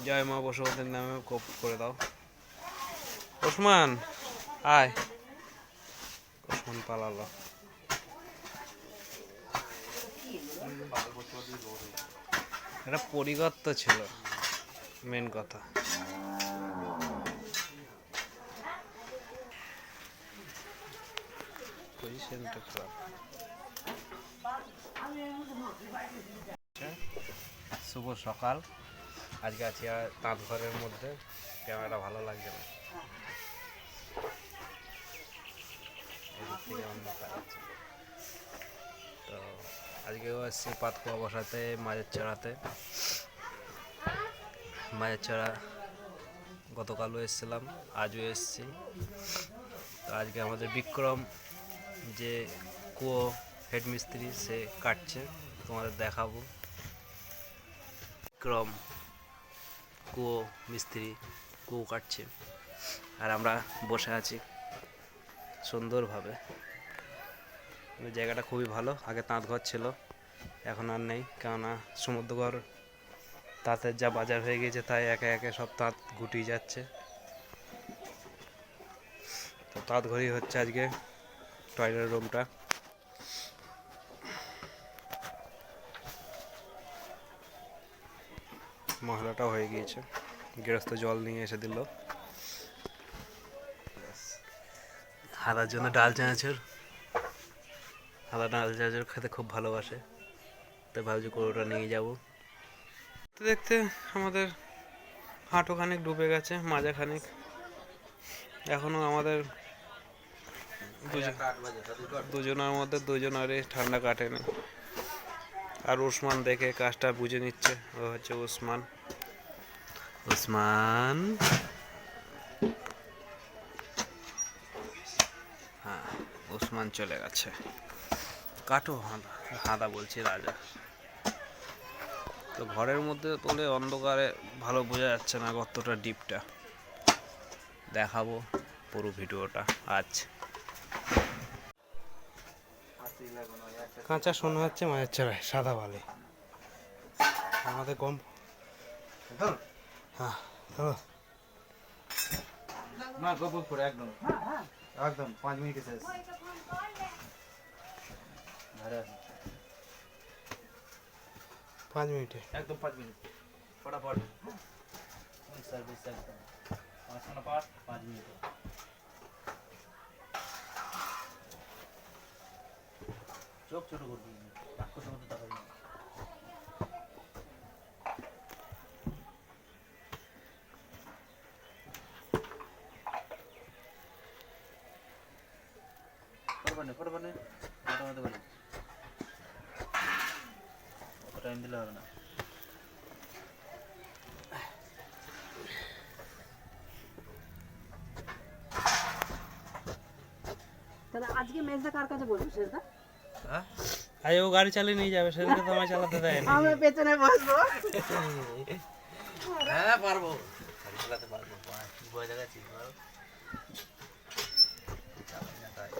জয় মা বসুমতীর নামে কপ করে দাও। ওসমান আয়। ওসমান পালালো। এটা পরিগত্ত ছিল মেন কথা। পজিশনটা খারাপ। শুভ সকাল। আজকে আছি তাঁত ঘরের মধ্যে, ক্যামেরাটা ভালো লাগছে না, এদিক থেকে অন্ধকার আছে। তো আজকেও আসছি পাতকুয়া বসাতে, মাছের চড়াতে। মাছের চড়া গতকালও এসেছিলাম, আজও এসছি। তো আজকে আমাদের বিক্রম যে কুয়ো হেড মিস্ত্রি, সে কাটছে, তোমাদের দেখাবো। বিক্রম কুয়ো মিস্ত্রি কুয়ো কাটছে, আর আমরা বসে আছি সুন্দরভাবে। জায়গাটা খুবই ভালো। আগে তাঁত ঘর ছিল, এখন আর নেই, কেননা সমুদ্রঘর তাঁতের যা বাজার হয়ে গেছে, তাই একে একে সব তাঁত গুটিয়ে যাচ্ছে। তো তাঁত ঘরই হচ্ছে আজকে টয়লেট রুমটা। মশলাটাও হয়ে গিয়েছে, গৃহস্থ জল নিয়ে এসে দিল। হাদার জন্য ডাল চানাচুর, হাদা ডাল চানাচুর খেতে খুব ভালোবাসে, তাই ভাবছি কোটোটা নিয়ে যাব। দেখতে দেখতে আমাদের হাঁটু খানিক ডুবে গেছে, মাজা খানিক। এখনো আমাদের দুজনের মধ্যে দুজনেরই ঠান্ডা কাটেনি। আর ওসমান দেখে কাজটা বুঝে নিচ্ছে, ও হচ্ছে ওসমান। ওসমান হ্যাঁ, ওসমান চলে গেছে। কাটো হাঁদা, হাঁদা বলছি রাজা। তো ঘরের মধ্যে তোলে অন্ধকারে ভালো বোঝা যাচ্ছে না কতটা ডিপটা। দেখাবো পুরো ভিডিওটা আজ। কাঁচা শোনা হচ্ছে মাছের চড়ায় সাদা বালি। আমাদের কম হ্যাঁ না গোবর করে একদম একদম 5 মিনিটে শেষ। ধরে আছে 5 মিনিটে একদম 5 মিনিট ফটাফট সার্ভিস একদম 5 মিনিট। চোখ ছোট করবি, রাক্ষসের মতো তাকাবি না। ফটো বানে মোটামুটি বলে অত টাইম দিলে হবে না। তাহলে আজকে মেজদা কার কাছে বসবো সেটা? হ্যাঁ, আজ ও গাড়ি চালিয়ে নিয়ে যাবে, সেদিকে তো আমায় চালাতে দেয় না। আমরা পেছনে বসবো। হ্যাঁ পারবো, গাড়ি চালাতে পারবো। কি বয়ে দেখাচ্ছিস বল? চালাই না তাই।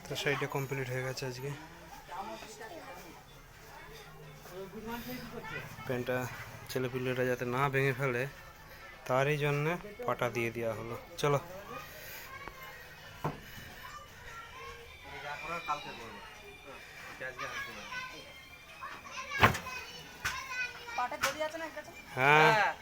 তো সেইটা কমপ্লিট হয়ে গেছে আজকে। পেনটা ছেলেপিলেরা যাতে না ভেঙে ফেলে তারই জন্যে পাটা দিয়ে দেওয়া হলো। চলো পাটে দড়ি আছে না এর কাছে? হ্যাঁ